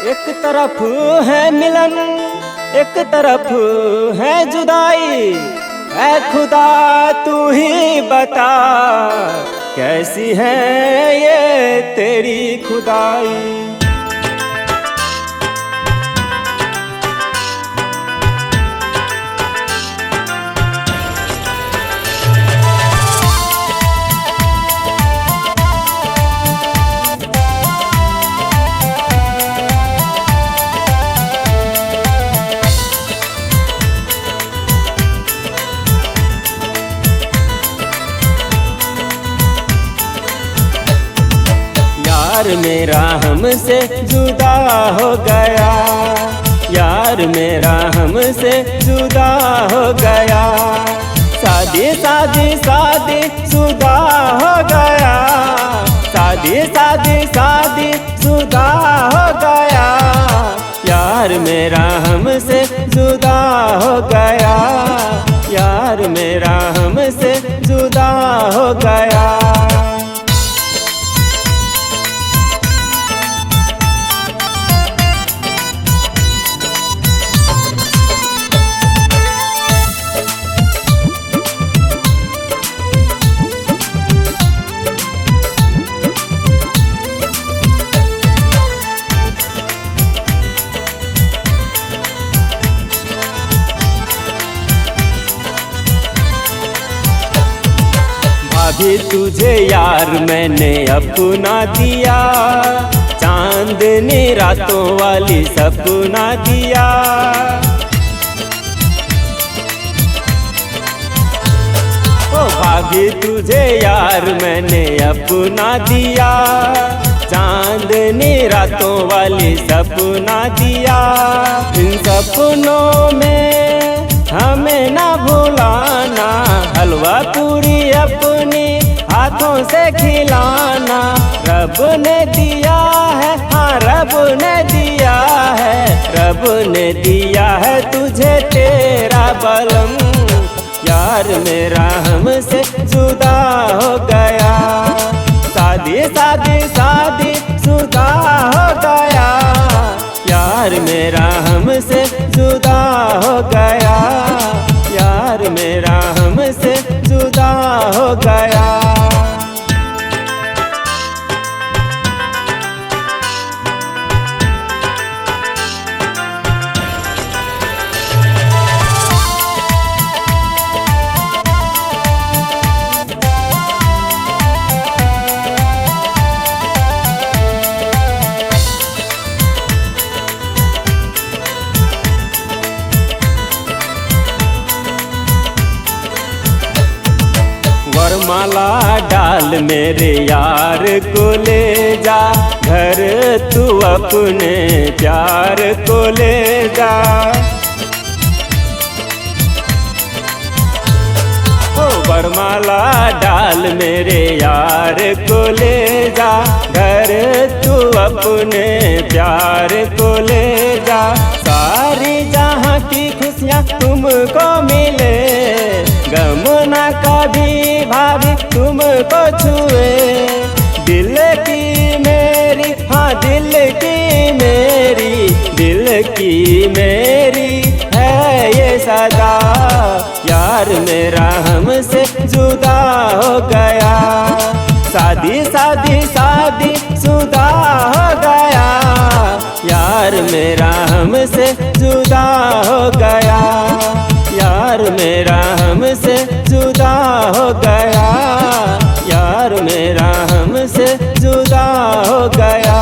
एक तरफ है मिलन, एक तरफ है जुदाई। ऐ खुदा तू ही बता, कैसी है ये तेरी खुदाई। यार मेरा हमसे जुदा हो गया, यार मेरा हमसे जुदा हो गया। शादी शादी शादी शुदा हो गया, शादी शादी शादी शुदा हो गया। यार मेरा हमसे जुदा हो गया, यार मेरा हमसे जुदा हो गया। अभी तुझे यार मैंने अपना दिया, चांदनी रातों वाली सपना दिया। ओ भाभी तुझे यार मैंने अपना दिया, चांदनी रातों वाली सपना दिया। इन सपनों में हमें ना भुलाना, हलवा पूरी अपनी हाथों से खिलाना। रब ने दिया है, हाँ रब ने दिया है, रब ने दिया है तुझे तेरा बलम। यार मेरा हमसे जुदा हो गया, शादी शादी शादी शुदा हो गया। यार मेरा हमसे जुदा हो गया, यार मेरा हमसे जुदा हो गया। वरमाला डाल मेरे यार को ले जा, घर तू अपने प्यार को ले जा। ओ वरमाला डाल मेरे यार को ले जा, घर तू अपने प्यार को ले जा। सारी जहाँ की खुशियाँ तुमको मिले, गम ना कभी भाभी तुमको छुए। दिल की मेरी, हाँ दिल की मेरी, दिल की मेरी है ये सदा। यार मेरा हमसे जुदा हो गया, शादी शादी शादी शुदा हो गया। यार मेरा हमसे जुदा हो गया, यार मेरा हमसे जुदा हो गया, यार मेरा हमसे जुदा हो गया।